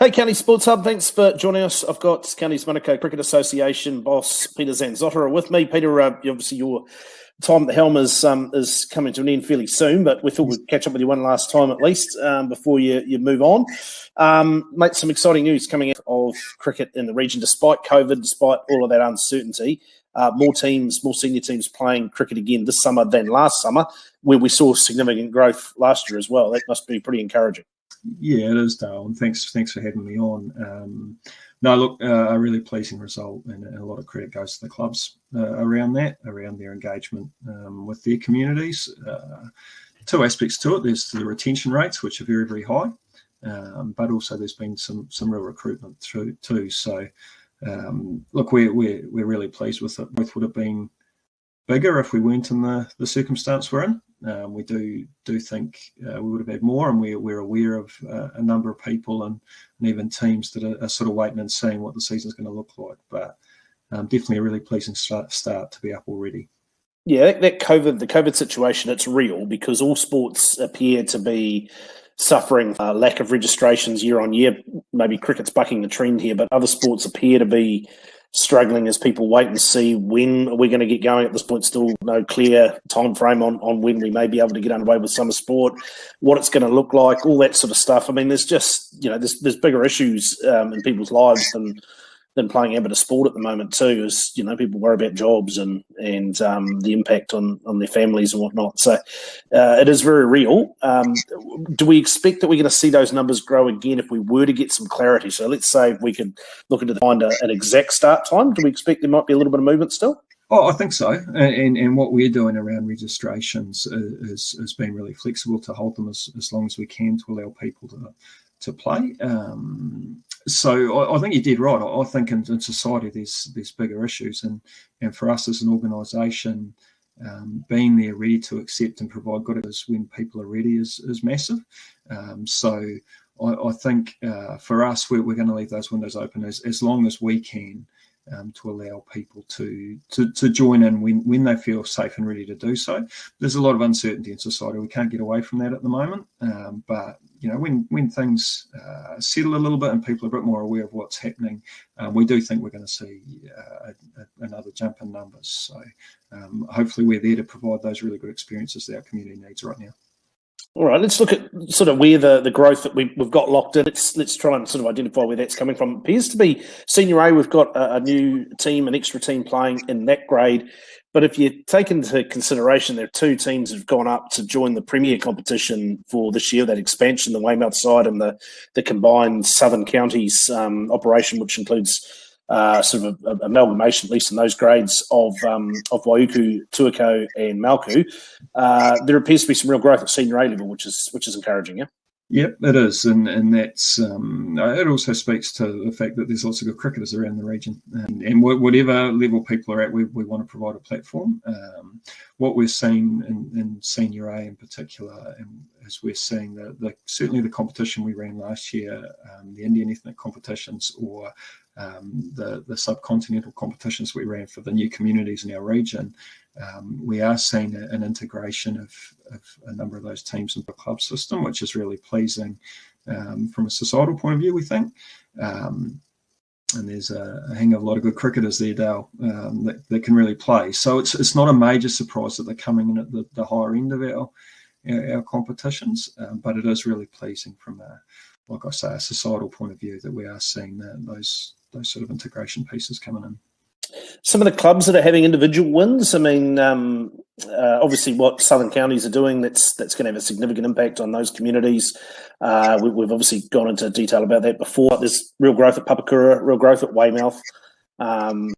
Hey, County Sports Hub, thanks for joining us. I've got County's Manukau Cricket Association boss, Peter Zanzottera, with me. Peter, obviously your time at the helm is coming to an end fairly soon, but we thought we'd catch up with you one last time at least before you move on. Mate, some exciting news coming out of cricket in the region, despite COVID, despite all of that uncertainty. More senior teams playing cricket again this summer than last summer, where we saw significant growth last year as well. That must be pretty encouraging. Yeah, it is, Dale, and thanks for having me on. A really pleasing result, and a lot of credit goes to the clubs around their engagement with their communities. Two aspects to it. There's the retention rates, which are very, very high, but also there's been some real recruitment through too. So, we're really pleased with it. Both would have been bigger if we weren't in the circumstance we're in. We do think we would have had more, and we're aware of a number of people and even teams that are sort of waiting and seeing what the season's going to look like. But definitely a really pleasing start to be up already. Yeah, the COVID situation, it's real because all sports appear to be suffering lack of registrations year on year. Maybe cricket's bucking the trend here, but other sports appear to be struggling as people wait and see when are we going to get going. At this point, still no clear time frame on when we may be able to get underway with summer sport, what it's going to look like, all that sort of stuff. I mean, there's just, there's bigger issues in people's lives than playing amateur sport at the moment too, as people worry about jobs and the impact on their families and whatnot. So it is very real. Do we expect that we're going to see those numbers grow again if we were to get some clarity? So let's say if we could look into find an exact start time. Do we expect there might be a little bit of movement still? Oh, I think so. And what we're doing around registrations is being really flexible to hold them as long as we can to allow people to play. So I think you did right. I think in society there's bigger issues, and for us as an organisation, being there ready to accept and provide good is when people are ready is massive. So I think for us we're going to leave those windows open as long as we can to allow people to join in when they feel safe and ready to do so. There's a lot of uncertainty in society. We can't get away from that at the moment, but when things settle a little bit and people are a bit more aware of what's happening, we do think we're going to see another jump in numbers. So hopefully we're there to provide those really good experiences that our community needs right now. All right, let's look at sort of where the growth that we've got locked in. Let's try and sort of identify where that's coming from. It appears to be Senior A. We've got a new team, an extra team playing in that grade. But if you take into consideration there are two teams that have gone up to join the Premier competition for this year, that expansion, the Weymouth side and the combined Southern Counties operation, which includes sort of an amalgamation, at least in those grades, of Waiuku, Tuakau and Malku. There appears to be some real growth at Senior A level, which is encouraging, yeah? Yep, it is, and that's it also speaks to the fact that there's lots of good cricketers around the region, and whatever level people are at, we want to provide a platform. What we're seeing in Senior A in particular, is we're seeing certainly the competition we ran last year, the Indian ethnic competitions, or the subcontinental competitions we ran for the new communities in our region. We are seeing an integration of a number of those teams into the club system, which is really pleasing from a societal point of view, we think. And there's a hang of a lot of good cricketers there, Dale, that can really play. So it's not a major surprise that they're coming in at the higher end of our competitions, but it is really pleasing from like I say, a societal point of view that we are seeing those sort of integration pieces coming in. Some of the clubs that are having individual wins, I mean, obviously what Southern Counties are doing, that's going to have a significant impact on those communities. We've obviously gone into detail about that before. There's real growth at Papakura, real growth at Weymouth. Some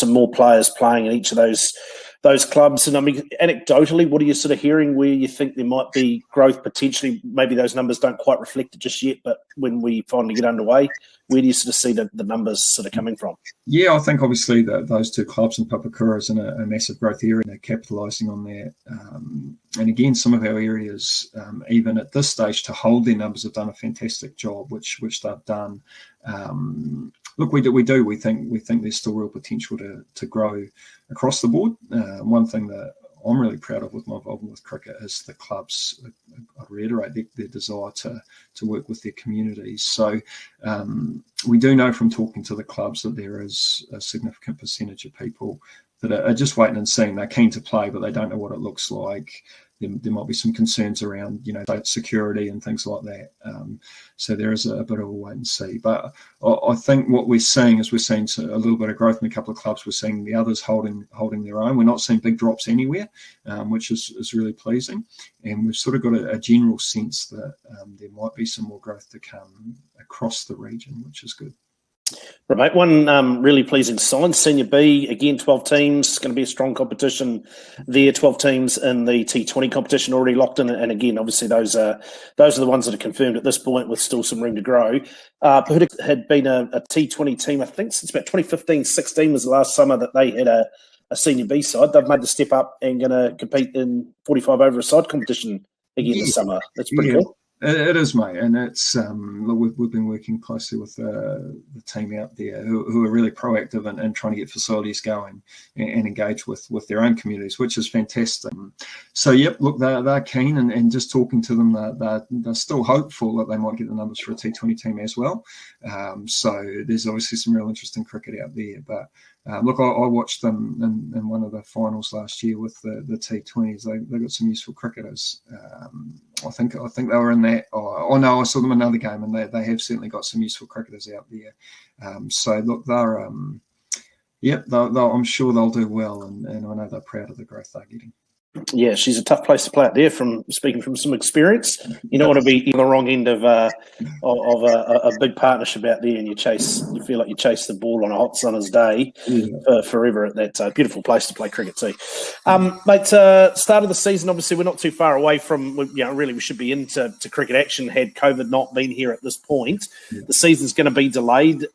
more players playing in each of those clubs. And I mean, anecdotally, what are you sort of hearing where you think there might be growth potentially? Maybe those numbers don't quite reflect it just yet, but when we finally get underway, where do you sort of see the numbers sort of coming from? Yeah, I think obviously those two clubs in Papakura is in a massive growth area, and they're capitalising on that. And again, some of our areas, even at this stage, to hold their numbers, have done a fantastic job, which they've done. Look, we think there's still real potential to grow across the board. One thing that I'm really proud of with my involvement with cricket is the clubs, I reiterate, their desire to work with their communities. So we do know from talking to the clubs that there is a significant percentage of people that are just waiting and seeing. They're keen to play, but they don't know what it looks like. There might be some concerns around, security and things like that. So there is a bit of a wait and see. But I think what we're seeing is a little bit of growth in a couple of clubs. We're seeing the others holding their own. We're not seeing big drops anywhere, which is really pleasing. And we've sort of got a general sense that there might be some more growth to come across the region, which is good. Right, mate. One really pleasing sign, Senior B, again, 12 teams, going to be a strong competition there, 12 teams in the T20 competition already locked in, and again, obviously those are the ones that are confirmed at this point with still some room to grow. Pahuta had been a T20 team, I think, since about 2015-16 was the last summer that they had a Senior B side. They've made the step up and going to compete in 45 over a side competition again this summer. That's pretty cool. It is, mate, and it's we've been working closely with the team out there who are really proactive in trying to get facilities going and engage with their own communities, which is fantastic. So, yep, look, they're keen, and just talking to them, they're still hopeful that they might get the numbers for a T20 team as well. So there's obviously some real interest in cricket out there, but look, I watched them in one of the finals last year with the T20s. They got some useful cricketers. I think they were in that. Oh no, I saw them in another game, and they have certainly got some useful cricketers out there. So look, they're I'm sure they'll do well, and I know they're proud of the growth they're getting. Yeah, she's a tough place to play out there. From speaking from some experience, you don't want to be on the wrong end of a big partnership out there, and you feel like you chase the ball on a hot summer's day for forever at that beautiful place to play cricket too. Mate, start of the season, obviously we're not too far away from. Really we should be into cricket action had COVID not been here at this point. Yeah. The season's going to be delayed.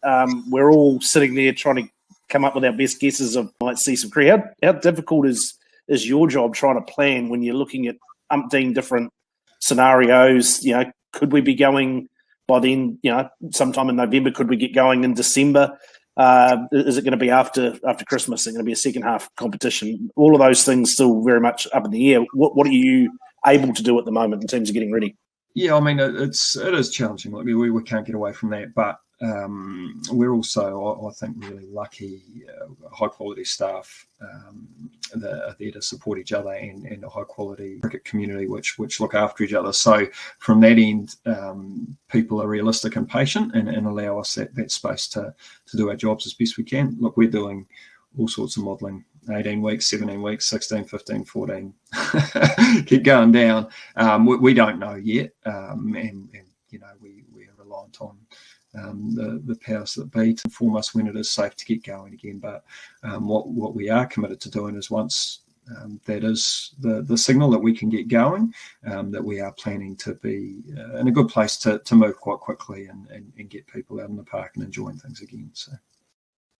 We're all sitting there trying to come up with our best guesses of might see some cricket. How difficult is your job trying to plan when you're looking at umpteen different scenarios? Could we be going by then, sometime in November? Could we get going in December? Is it going to be after Christmas? Is it going to be a second half competition? All of those things still very much up in the air. What are you able to do at the moment in terms of getting ready? Yeah, I mean, it is challenging. Like we can't get away from that, but we're also, I think, really lucky, high quality staff that are there to support each other and a high quality cricket community which look after each other. So from that end, people are realistic and patient and allow us that space to do our jobs as best we can. Look, we're doing all sorts of modelling, 18 weeks, 17 weeks, 16, 15, 14, keep going down. We don't know yet, and we are reliant on the powers that be to inform us when it is safe to get going again. But what we are committed to doing is once that is the signal that we can get going, that we are planning to be in a good place to move quite quickly and get people out in the park and enjoying things again. So.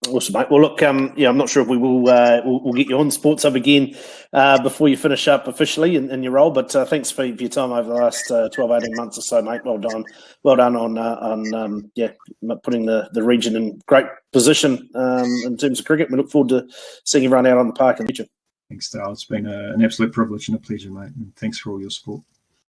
Awesome, mate. Well, look, I'm not sure if we will we'll get you on Sports Hub again before you finish up officially in your role, but thanks for your time over the last 12, 18 months or so, mate. Well done on putting the region in great position in terms of cricket. We look forward to seeing you run out on the park in the future. Thanks, Dale. It's been an absolute privilege and a pleasure, mate, and thanks for all your support.